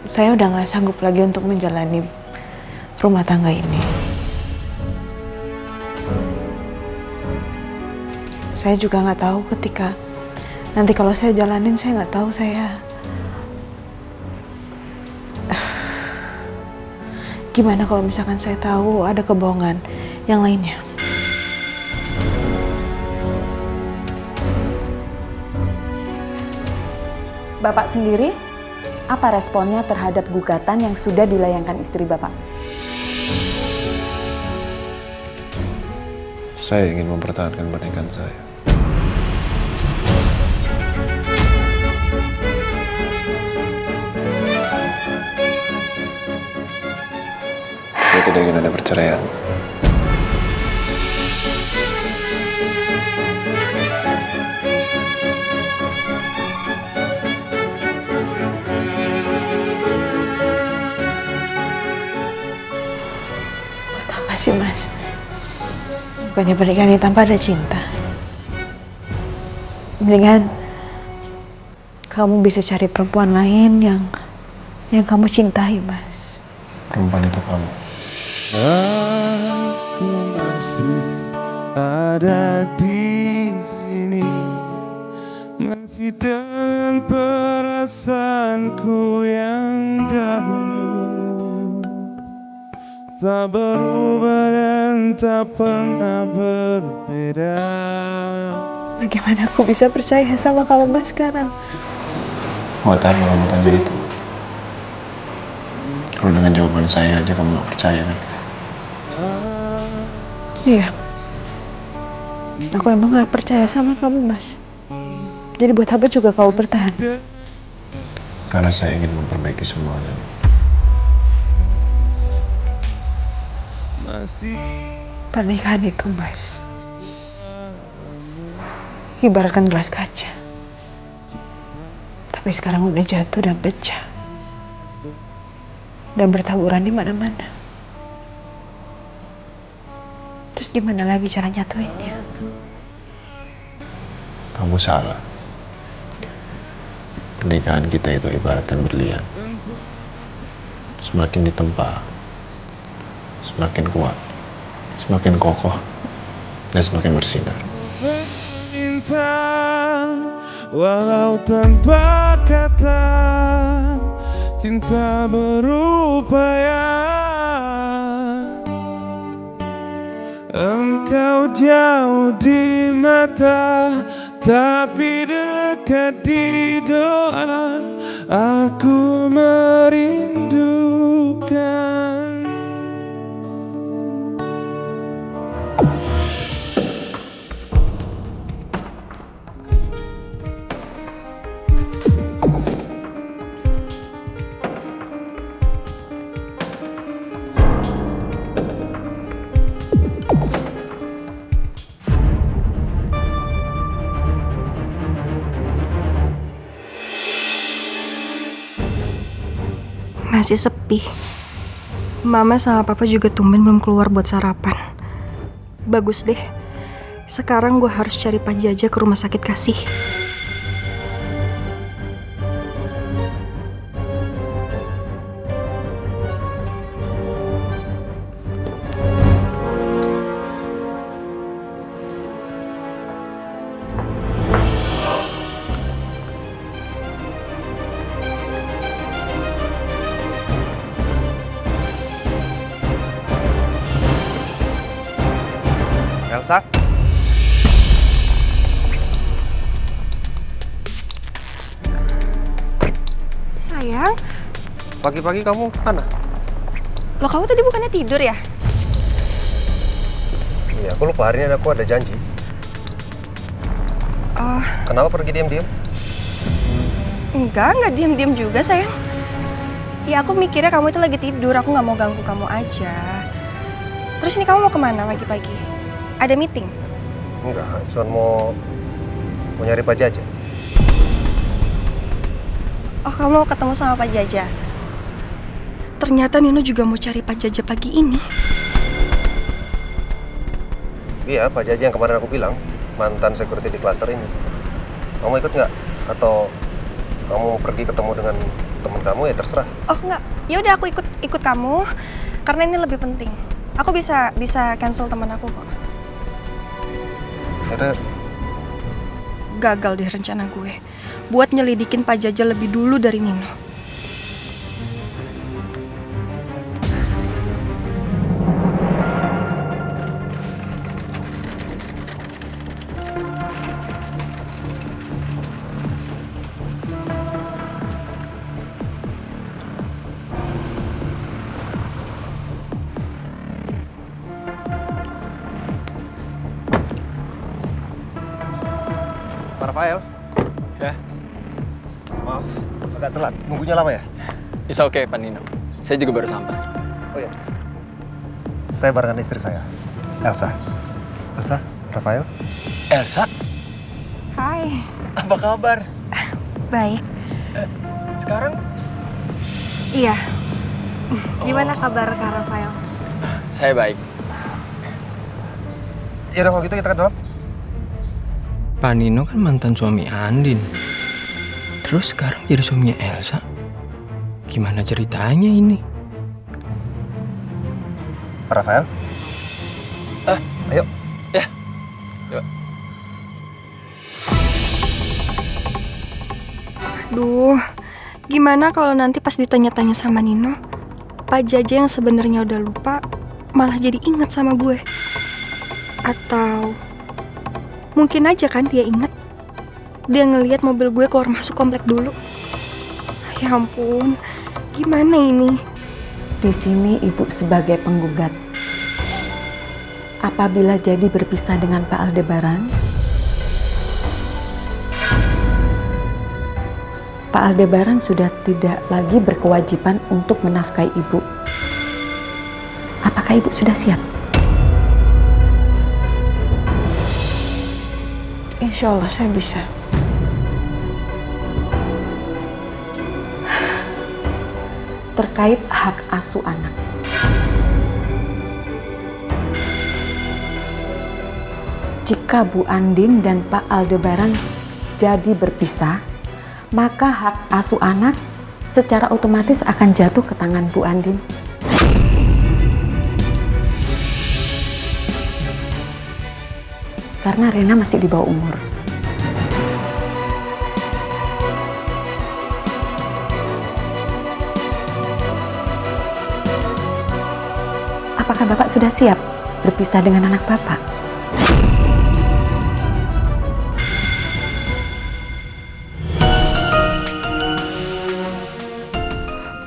saya udah nggak sanggup lagi untuk menjalani rumah tangga ini. Saya juga nggak tahu ketika nanti kalau saya jalanin, saya nggak tahu saya gimana kalau misalkan saya tahu ada kebohongan yang lainnya. Bapak sendiri, apa responnya terhadap gugatan yang sudah dilayangkan istri Bapak? Saya ingin mempertahankan pernikahan saya. Saya tidak ingin ada perceraian. Buat apa sih, Mas? Bukannya pernikahan ini tanpa ada cinta. Mendingan kamu bisa cari perempuan lain yang kamu cintai, Mas. Perempuan itu kamu. Aku masih ada di sini, masih dengan perasaanku yang dahulu, tak berubah dan tak pernah berbeda. Bagaimana aku bisa percaya sama kamu, Mas, sekarang? Buat apa kamu tanya itu? Kalau dengan jawaban saya aja kamu gak percaya kan? Iya. Aku emang gak percaya sama kamu, Mas. Jadi buat apa juga kamu bertahan? Karena saya ingin memperbaiki semuanya. Pernikahan itu, Mas, ibaratkan gelas kaca. Tapi sekarang udah jatuh dan pecah. Dan bertaburan di mana-mana. Terus gimana lagi cara nyatuinnya? Kamu salah. Pernikahan kita itu ibaratkan berlian. Semakin ditempa, semakin kuat, semakin kokoh, dan semakin bersinar. Cinta walau tanpa kata, cinta berupaya. Engkau jauh di mata, tapi dekat di doa. Aku merindukan. Masih sepi. Mama sama papa juga tumben belum keluar buat sarapan. Bagus deh. Sekarang gue harus cari Pak Jaja ke rumah sakit Kasih. Elsa? Sayang, Pagi-pagi kamu mana? lo kamu tadi bukannya tidur ya? Iya, aku lupa hari ini aku ada janji. Oh, Kenapa pergi diam-diam? enggak diam-diam juga sayang. Ya aku mikirnya kamu itu lagi tidur, aku nggak mau ganggu kamu aja. Terus ini kamu mau kemana pagi-pagi? Ada meeting? Enggak, cuma mau nyari Pak Jaja. Oh, kamu mau ketemu sama Pak Jaja? Ternyata Nino juga mau cari Pak Jaja pagi ini. Iya, Pak Jaja yang kemarin aku bilang, mantan security di klaster ini. Kamu ikut nggak? Atau kamu mau pergi ketemu dengan temen kamu ya terserah. Oh enggak, ya udah aku ikut kamu karena ini lebih penting. Aku bisa cancel teman aku kok. Itu Gagal deh rencana gue buat nyelidikin Pak Jajal lebih dulu dari Nino. Pak Rafael. Ya, Maaf, agak telat. Nunggunya lama ya? it's okay Pak Nino. Saya juga baru sampai. Oh ya. Saya barengan istri saya, Elsa. Elsa, Rafael. Elsa, Hai, apa kabar? baik. Sekarang? Iya. Gimana kabar Kak Rafael? Saya baik. Ya udah kalau gitu kita ke dalam. Pak Nino kan mantan suami Andin. Terus sekarang jadi suaminya Elsa. Gimana ceritanya ini? Pak Rafael. Ayo. Ya. Yuk. Duh, gimana kalau nanti pas ditanya-tanya sama Nino, Pak Jaja yang sebenarnya udah lupa malah jadi inget sama gue. Atau mungkin aja kan dia inget. Dia ngelihat mobil gue keluar masuk komplek dulu. Ya ampun, gimana ini? Di sini ibu sebagai penggugat. Apabila jadi berpisah dengan Pak Aldebaran, Pak Aldebaran sudah tidak lagi berkewajiban untuk menafkahi ibu. Apakah ibu sudah siap? Insya Allah saya bisa. Terkait hak asuh anak. Jika Bu Andin dan Pak Aldebaran jadi berpisah, maka hak asuh anak secara otomatis akan jatuh ke tangan Bu Andin. Karena Rena masih di bawah umur. Apakah Bapak sudah siap berpisah dengan anak Bapak?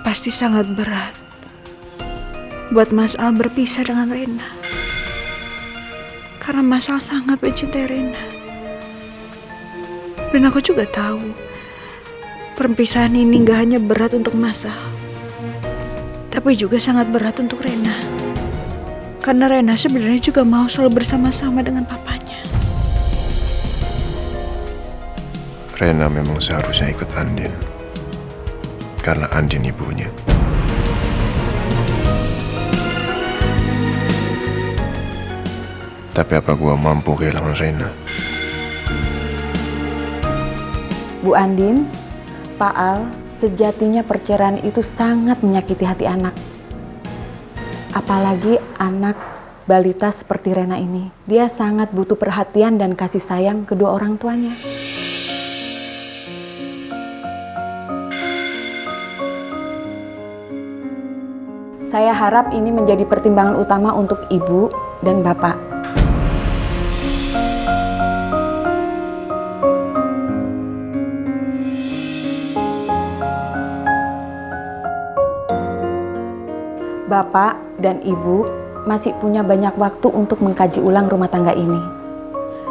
Pasti sangat berat buat Mas Al berpisah dengan Rena. Karena Mas Al sangat mencintai Rena. Dan aku juga tahu perpisahan ini gak hanya berat untuk Mas Al, tapi juga sangat berat untuk Rena. Karena Rena sebenarnya juga mau selalu bersama-sama dengan papanya. Rena memang seharusnya ikut Andin. Karena Andin ibunya. Tapi apa gua mampu kehilangan Rena? Bu Andin, Pak Al, sejatinya perceraian itu sangat menyakiti hati anak. Apalagi anak balita seperti Rena ini. Dia sangat butuh perhatian dan kasih sayang kedua orang tuanya. Saya harap ini menjadi pertimbangan utama untuk Ibu dan Bapak. Bapak dan Ibu masih punya banyak waktu untuk mengkaji ulang rumah tangga ini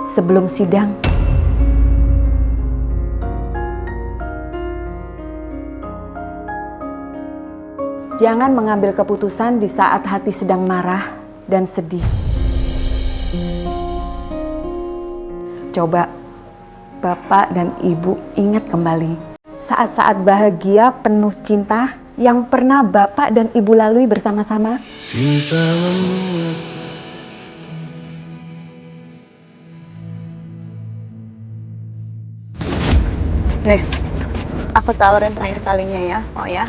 sebelum sidang. Jangan mengambil keputusan di saat hati sedang marah dan sedih. Coba Bapak dan Ibu ingat kembali saat-saat bahagia penuh cinta yang pernah Bapak dan Ibu lalui bersama-sama. Cinta membuat Nih, aku Aku tawarin terakhir kalinya ya, mau ya?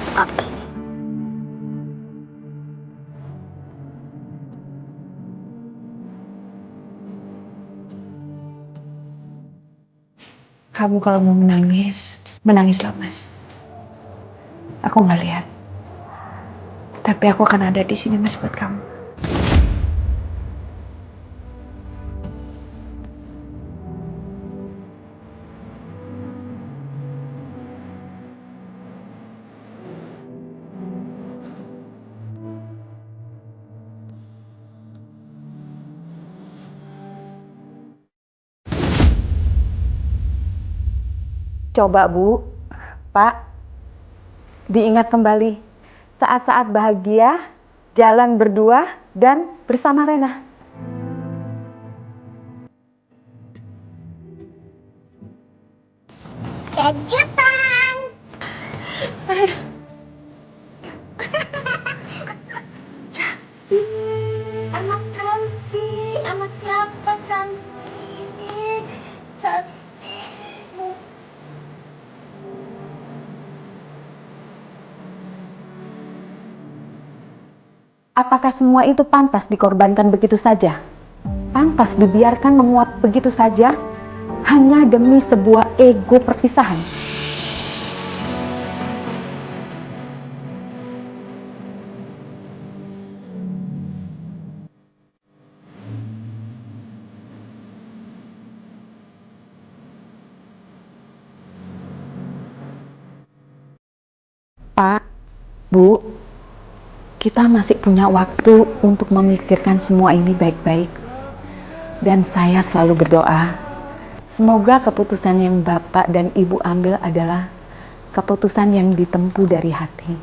Kamu kalau mau menangis, menangislah Mas. Aku nggak lihat, tapi aku akan ada di sini Mas buat kamu. Coba Bu, Pak, diingat kembali saat-saat bahagia, jalan berdua dan bersama Rena. Kejutan. Anak cantik, anak siapa cantik, cantik. Apakah semua itu pantas dikorbankan begitu saja? Pantas dibiarkan menguap begitu saja hanya demi sebuah ego perpisahan? Pak, Bu, kita masih punya waktu untuk memikirkan semua ini baik-baik. Dan saya selalu berdoa, semoga keputusan yang Bapak dan Ibu ambil adalah keputusan yang ditempuh dari hati.